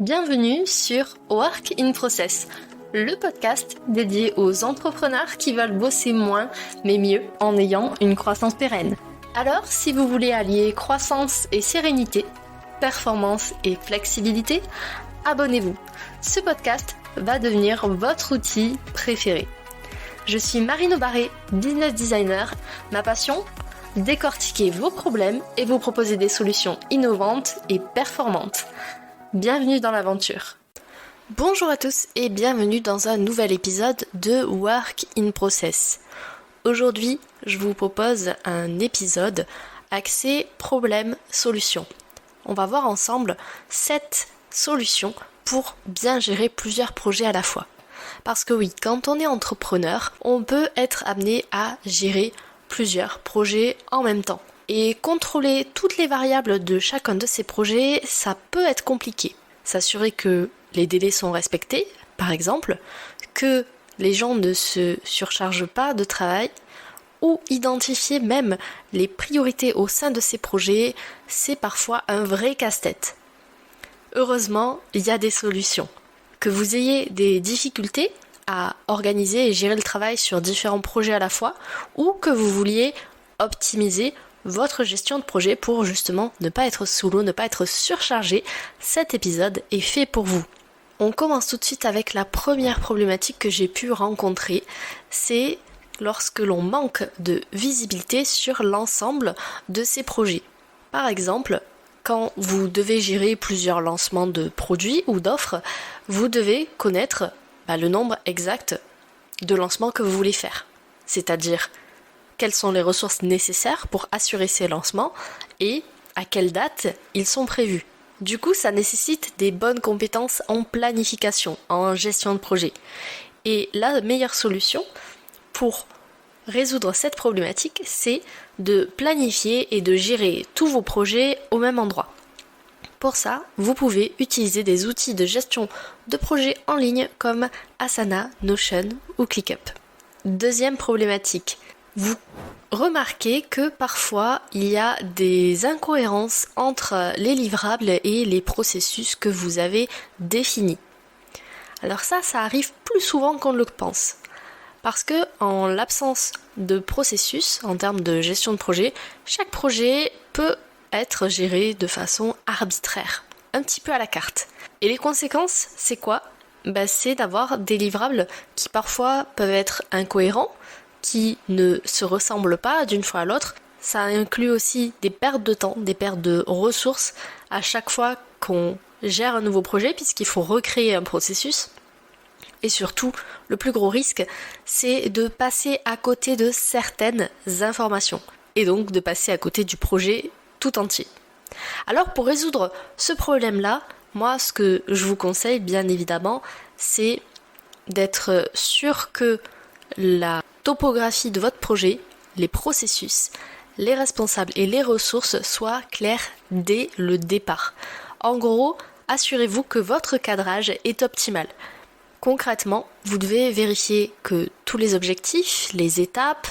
Bienvenue sur Work in Process, le podcast dédié aux entrepreneurs qui veulent bosser moins mais mieux en ayant une croissance pérenne. Alors, si vous voulez allier croissance et sérénité, performance et flexibilité, abonnez-vous. Ce podcast va devenir votre outil préféré. Je suis Marine Aubaré, business designer. Ma passion ? Décortiquer vos problèmes et vous proposer des solutions innovantes et performantes. Bienvenue dans l'aventure. Bonjour à tous et bienvenue dans un nouvel épisode de Work in Process. Aujourd'hui, je vous propose un épisode axé problème-solution. On va voir ensemble 7 solutions pour bien gérer plusieurs projets à la fois. Parce que oui, quand on est entrepreneur, on peut être amené à gérer plusieurs projets en même temps. Et contrôler toutes les variables de chacun de ces projets, ça peut être compliqué. S'assurer que les délais sont respectés, par exemple, que les gens ne se surchargent pas de travail, ou identifier même les priorités au sein de ces projets, c'est parfois un vrai casse-tête. Heureusement, il y a des solutions. Que vous ayez des difficultés à organiser et gérer le travail sur différents projets à la fois, ou que vous vouliez optimiser votre gestion de projet pour justement ne pas être sous l'eau, ne pas être surchargé, cet épisode est fait pour vous. On commence tout de suite avec la première problématique que j'ai pu rencontrer, c'est lorsque l'on manque de visibilité sur l'ensemble de ces projets. Par exemple, quand vous devez gérer plusieurs lancements de produits ou d'offres, vous devez connaître le nombre exact de lancements que vous voulez faire. C'est-à-dire quelles sont les ressources nécessaires pour assurer ces lancements et à quelle date ils sont prévus. Du coup, ça nécessite des bonnes compétences en planification, en gestion de projet. Et la meilleure solution pour résoudre cette problématique, c'est de planifier et de gérer tous vos projets au même endroit. Pour ça, vous pouvez utiliser des outils de gestion de projets en ligne comme Asana, Notion ou ClickUp. Deuxième problématique, vous remarquez que parfois il y a des incohérences entre les livrables et les processus que vous avez définis. Alors ça arrive plus souvent qu'on ne le pense. Parce que en l'absence de processus, en termes de gestion de projet, chaque projet peut être géré de façon arbitraire, un petit peu à la carte. Et les conséquences, c'est quoi ? C'est d'avoir des livrables qui parfois peuvent être incohérents, qui ne se ressemblent pas d'une fois à l'autre. Ça inclut aussi des pertes de temps, des pertes de ressources à chaque fois qu'on gère un nouveau projet puisqu'il faut recréer un processus. Et surtout, le plus gros risque, c'est de passer à côté de certaines informations et donc de passer à côté du projet tout entier. Alors pour résoudre ce problème-là, moi ce que je vous conseille bien évidemment, c'est d'être sûr que la topographie de votre projet, les processus, les responsables et les ressources soient clairs dès le départ. En gros, assurez-vous que votre cadrage est optimal. Concrètement, vous devez vérifier que tous les objectifs, les étapes,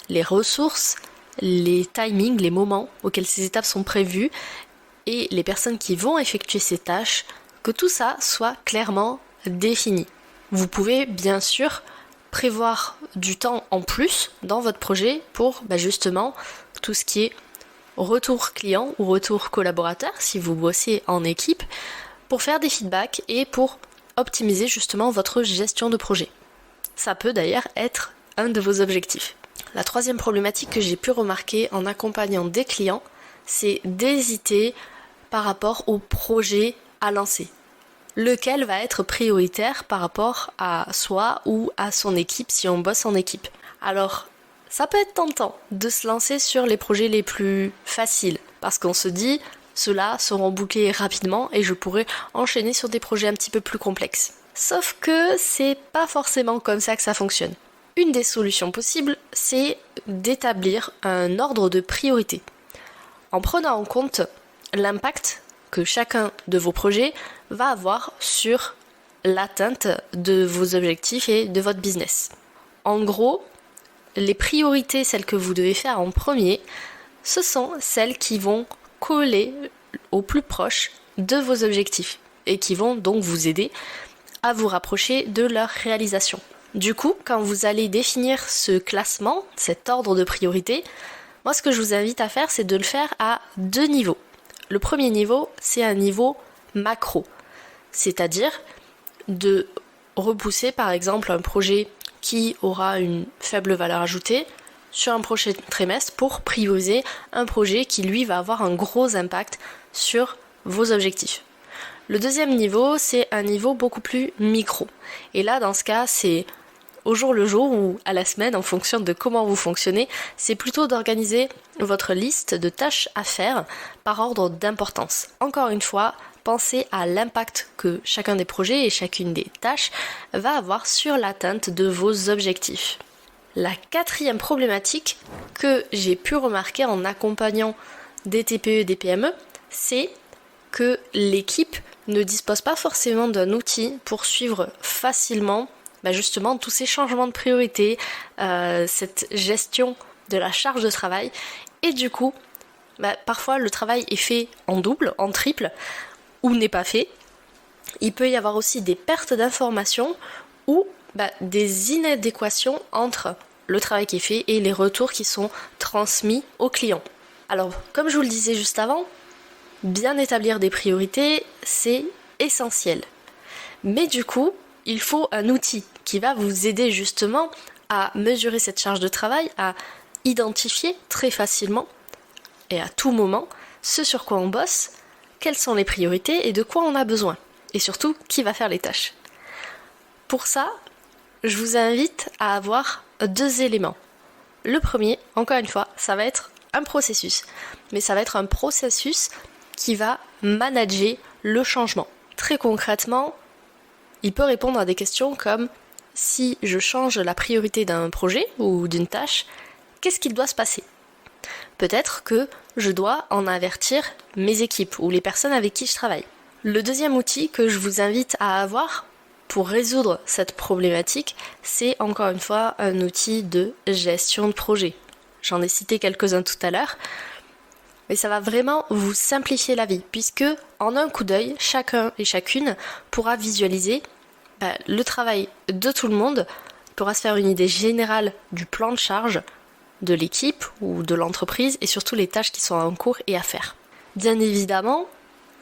les ressources, les timings, les moments auxquels ces étapes sont prévues et les personnes qui vont effectuer ces tâches, que tout ça soit clairement défini. Vous pouvez bien sûr prévoir du temps en plus dans votre projet pour justement tout ce qui est retour client ou retour collaborateur si vous bossez en équipe pour faire des feedbacks et pour optimiser justement votre gestion de projet. Ça peut d'ailleurs être un de vos objectifs. La troisième problématique que j'ai pu remarquer en accompagnant des clients, c'est d'hésiter par rapport au projet à lancer. Lequel va être prioritaire par rapport à soi ou à son équipe si on bosse en équipe. Alors, ça peut être tentant de se lancer sur les projets les plus faciles parce qu'on se dit ceux-là seront bouclés rapidement et je pourrai enchaîner sur des projets un petit peu plus complexes. Sauf que c'est pas forcément comme ça que ça fonctionne. Une des solutions possibles, c'est d'établir un ordre de priorité en prenant en compte l'impact que chacun de vos projets va avoir sur l'atteinte de vos objectifs et de votre business. En gros, les priorités, celles que vous devez faire en premier, ce sont celles qui vont coller au plus proche de vos objectifs. et qui vont donc vous aider à vous rapprocher de leur réalisation. Du coup, quand vous allez définir ce classement, cet ordre de priorité, moi ce que je vous invite à faire, c'est de le faire à 2 niveaux. Le premier niveau, c'est un niveau macro, c'est-à-dire de repousser par exemple un projet qui aura une faible valeur ajoutée sur un prochain trimestre pour prioriser un projet qui lui va avoir un gros impact sur vos objectifs. Le deuxième niveau, c'est un niveau beaucoup plus micro. Et là, dans ce cas, c'est au jour le jour ou à la semaine, en fonction de comment vous fonctionnez, c'est plutôt d'organiser votre liste de tâches à faire par ordre d'importance. Encore une fois, pensez à l'impact que chacun des projets et chacune des tâches va avoir sur l'atteinte de vos objectifs. La 4e problématique que j'ai pu remarquer en accompagnant des TPE et des PME, c'est que l'équipe ne dispose pas forcément d'un outil pour suivre facilement justement tous ces changements de priorité, cette gestion de la charge de travail, et du coup parfois le travail est fait en double, en triple, ou n'est pas fait. Il peut y avoir aussi des pertes d'informations ou des inadéquations entre le travail qui est fait et les retours qui sont transmis aux clients. Alors, comme je vous le disais juste avant, bien établir des priorités, c'est essentiel. Mais du coup, il faut un outil qui va vous aider justement à mesurer cette charge de travail, à identifier très facilement et à tout moment ce sur quoi on bosse, quelles sont les priorités et de quoi on a besoin. Et surtout, qui va faire les tâches. Pour ça, je vous invite à avoir 2 éléments. Le premier, encore une fois, ça va être un processus. Mais ça va être un processus qui va manager le changement. Très concrètement, il peut répondre à des questions comme si je change la priorité d'un projet ou d'une tâche, qu'est-ce qu'il doit se passer ? Peut-être que je dois en avertir mes équipes ou les personnes avec qui je travaille. Le deuxième outil que je vous invite à avoir pour résoudre cette problématique, c'est encore une fois un outil de gestion de projet. J'en ai cité quelques-uns tout à l'heure, mais ça va vraiment vous simplifier la vie, puisque en un coup d'œil, chacun et chacune pourra visualiser le travail de tout le monde, pourra se faire une idée générale du plan de charge de l'équipe ou de l'entreprise et surtout les tâches qui sont en cours et à faire. Bien évidemment,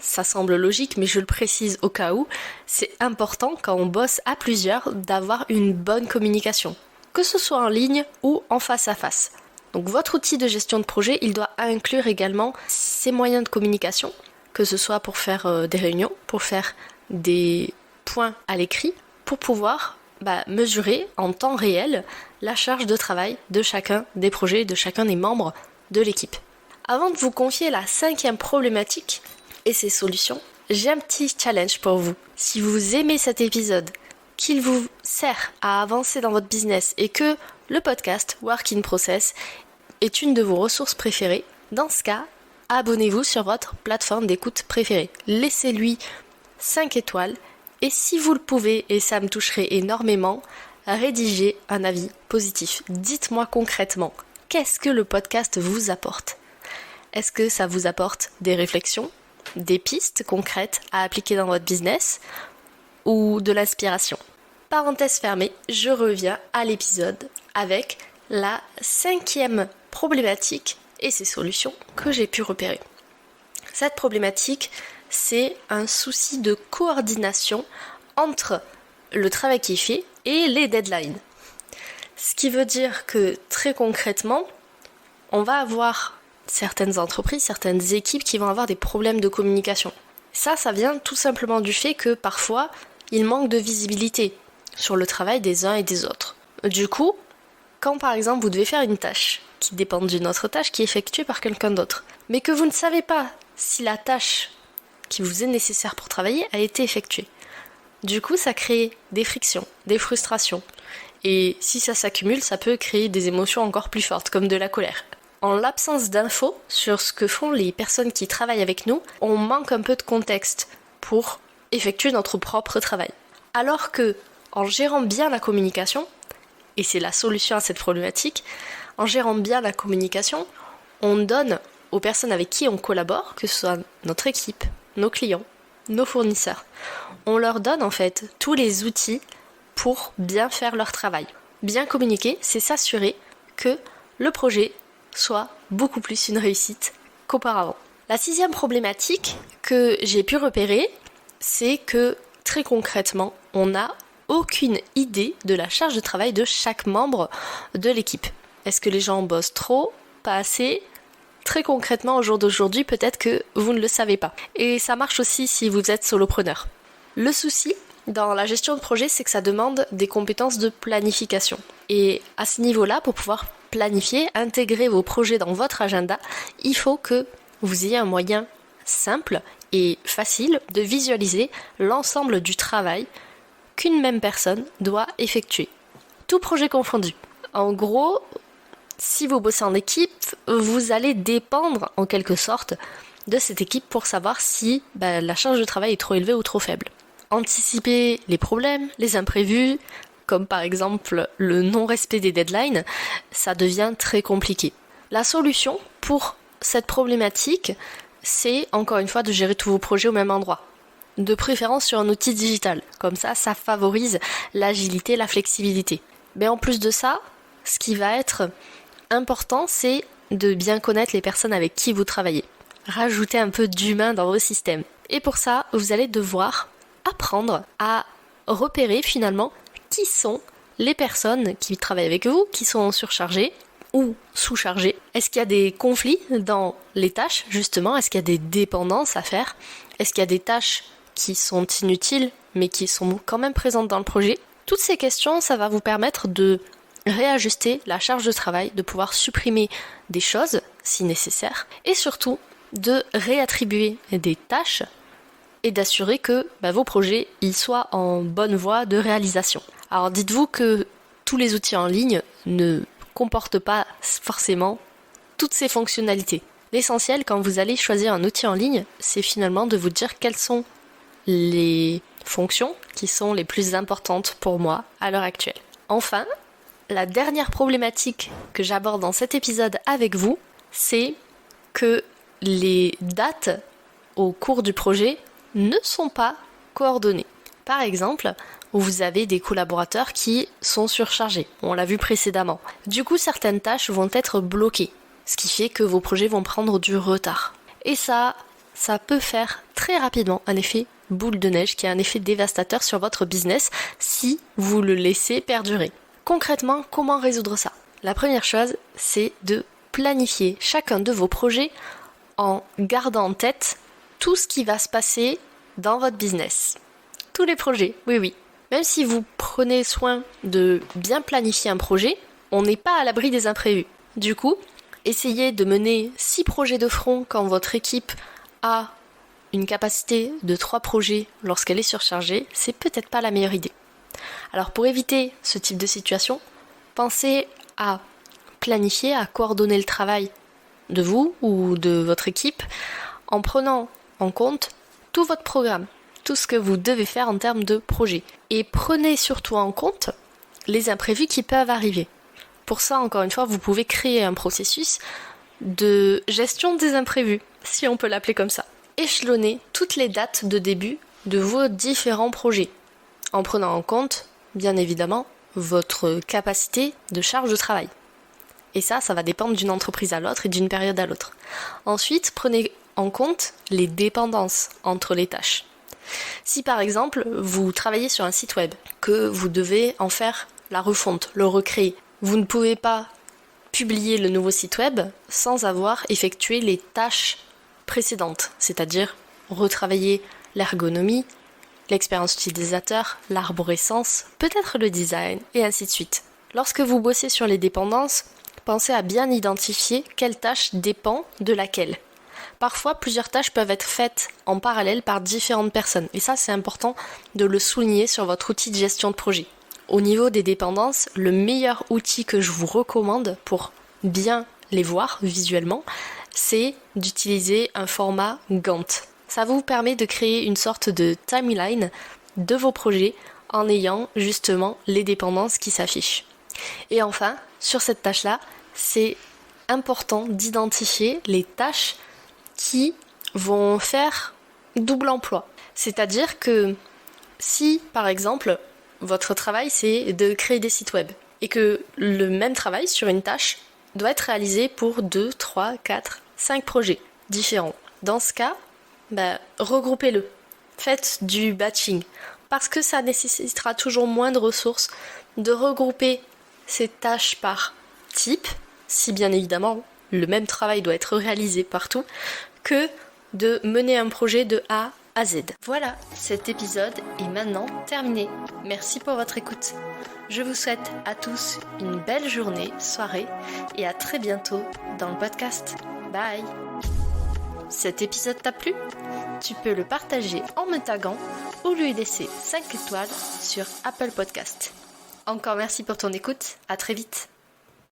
ça semble logique, mais je le précise au cas où, c'est important quand on bosse à plusieurs d'avoir une bonne communication, que ce soit en ligne ou en face à face. Donc votre outil de gestion de projet, il doit inclure également ces moyens de communication, que ce soit pour faire des réunions, pour faire des points à l'écrit, pour pouvoir mesurer en temps réel la charge de travail de chacun des projets, de chacun des membres de l'équipe. Avant de vous confier la 5e problématique et ses solutions, j'ai un petit challenge pour vous. Si vous aimez cet épisode, qu'il vous sert à avancer dans votre business et que le podcast Work in Process est une de vos ressources préférées, dans ce cas, abonnez-vous sur votre plateforme d'écoute préférée. Laissez-lui 5 étoiles et si vous le pouvez, et ça me toucherait énormément, rédigez un avis positif. Dites-moi concrètement, qu'est-ce que le podcast vous apporte ? Est-ce que ça vous apporte des réflexions, des pistes concrètes à appliquer dans votre business ou de l'inspiration ? Parenthèse fermée, je reviens à l'épisode avec la 5e problématique et ses solutions que j'ai pu repérer. Cette problématique, c'est un souci de coordination entre le travail qui est fait et les deadlines. Ce qui veut dire que très concrètement, on va avoir certaines entreprises, certaines équipes qui vont avoir des problèmes de communication. Ça vient tout simplement du fait que parfois, il manque de visibilité sur le travail des uns et des autres. Du coup, quand par exemple vous devez faire une tâche qui dépend d'une autre tâche qui est effectuée par quelqu'un d'autre, mais que vous ne savez pas si la tâche qui vous est nécessaire pour travailler a été effectuée. Du coup, ça crée des frictions, des frustrations. Et si ça s'accumule, ça peut créer des émotions encore plus fortes, comme de la colère. En l'absence d'infos sur ce que font les personnes qui travaillent avec nous, on manque un peu de contexte pour effectuer notre propre travail. Alors que, en gérant bien la communication, et c'est la solution à cette problématique, en gérant bien la communication, on donne aux personnes avec qui on collabore, que ce soit notre équipe, nos clients, nos fournisseurs. On leur donne en fait tous les outils pour bien faire leur travail. Bien communiquer, c'est s'assurer que le projet soit beaucoup plus une réussite qu'auparavant. La 6e problématique que j'ai pu repérer, c'est que très concrètement, on n'a aucune idée de la charge de travail de chaque membre de l'équipe. Est-ce que les gens bossent trop, pas assez ? Très concrètement, au jour d'aujourd'hui, peut-être que vous ne le savez pas. Et ça marche aussi si vous êtes solopreneur. Le souci dans la gestion de projet, c'est que ça demande des compétences de planification. Et à ce niveau-là, pour pouvoir planifier, intégrer vos projets dans votre agenda, il faut que vous ayez un moyen simple et facile de visualiser l'ensemble du travail qu'une même personne doit effectuer. Tout projet confondu. En gros, si vous bossez en équipe, vous allez dépendre en quelque sorte de cette équipe pour savoir si la charge de travail est trop élevée ou trop faible. Anticiper les problèmes, les imprévus, comme par exemple le non-respect des deadlines, ça devient très compliqué. La solution pour cette problématique, c'est encore une fois de gérer tous vos projets au même endroit. De préférence sur un outil digital. Comme ça favorise l'agilité, la flexibilité. Mais en plus de ça, ce qui va être important, c'est de bien connaître les personnes avec qui vous travaillez. Rajoutez un peu d'humain dans vos systèmes. Et pour ça, vous allez devoir apprendre à repérer finalement qui sont les personnes qui travaillent avec vous, qui sont surchargées ou sous-chargées. Est-ce qu'il y a des conflits dans les tâches, justement ? Est-ce qu'il y a des dépendances à faire ? Est-ce qu'il y a des tâches qui sont inutiles, mais qui sont quand même présentes dans le projet ? Toutes ces questions, ça va vous permettre de réajuster la charge de travail, de pouvoir supprimer des choses si nécessaire, et surtout de réattribuer des tâches et d'assurer que vos projets y soient en bonne voie de réalisation. Alors dites-vous que tous les outils en ligne ne comportent pas forcément toutes ces fonctionnalités. L'essentiel quand vous allez choisir un outil en ligne, c'est finalement de vous dire quelles sont les fonctions qui sont les plus importantes pour moi à l'heure actuelle. Enfin, la dernière problématique que j'aborde dans cet épisode avec vous, c'est que les dates au cours du projet ne sont pas coordonnées. Par exemple, vous avez des collaborateurs qui sont surchargés, on l'a vu précédemment. Du coup, certaines tâches vont être bloquées, ce qui fait que vos projets vont prendre du retard. Et ça peut faire très rapidement un effet boule de neige qui a un effet dévastateur sur votre business si vous le laissez perdurer. Concrètement, comment résoudre ça ? La première chose, c'est de planifier chacun de vos projets en gardant en tête tout ce qui va se passer dans votre business. Tous les projets, oui. Même si vous prenez soin de bien planifier un projet, on n'est pas à l'abri des imprévus. Du coup, essayez de mener 6 projets de front quand votre équipe a une capacité de 3 projets lorsqu'elle est surchargée, c'est peut-être pas la meilleure idée. Alors pour éviter ce type de situation, pensez à planifier, à coordonner le travail de vous ou de votre équipe en prenant en compte tout votre programme, tout ce que vous devez faire en termes de projet. Et prenez surtout en compte les imprévus qui peuvent arriver. Pour ça, encore une fois, vous pouvez créer un processus de gestion des imprévus, si on peut l'appeler comme ça. Échelonnez toutes les dates de début de vos différents projets, en prenant en compte, bien évidemment, votre capacité de charge de travail. Et ça va dépendre d'une entreprise à l'autre et d'une période à l'autre. Ensuite, prenez en compte les dépendances entre les tâches. Si par exemple, vous travaillez sur un site web, que vous devez en faire la refonte, le recréer, vous ne pouvez pas publier le nouveau site web sans avoir effectué les tâches précédentes, c'est-à-dire retravailler l'ergonomie, l'expérience utilisateur, l'arborescence, peut-être le design, et ainsi de suite. Lorsque vous bossez sur les dépendances, pensez à bien identifier quelle tâche dépend de laquelle. Parfois, plusieurs tâches peuvent être faites en parallèle par différentes personnes, et ça c'est important de le souligner sur votre outil de gestion de projet. Au niveau des dépendances, le meilleur outil que je vous recommande pour bien les voir visuellement, c'est d'utiliser un format Gantt. Ça vous permet de créer une sorte de timeline de vos projets en ayant justement les dépendances qui s'affichent. Et enfin, sur cette tâche-là, c'est important d'identifier les tâches qui vont faire double emploi. C'est-à-dire que si, par exemple, votre travail c'est de créer des sites web et que le même travail sur une tâche doit être réalisé pour 2, 3, 4, 5 projets différents. Dans ce cas, regroupez-le. Faites du batching parce que ça nécessitera toujours moins de ressources de regrouper ces tâches par type, si bien évidemment le même travail doit être réalisé partout, que de mener un projet de A à Z. Voilà, cet épisode est maintenant terminé. Merci pour votre écoute. Je vous souhaite à tous une belle journée, soirée et à très bientôt dans le podcast. Bye! Cet épisode t'a plu? Tu peux le partager en me taguant ou lui laisser 5 étoiles sur Apple Podcast. Encore merci pour ton écoute, à très vite.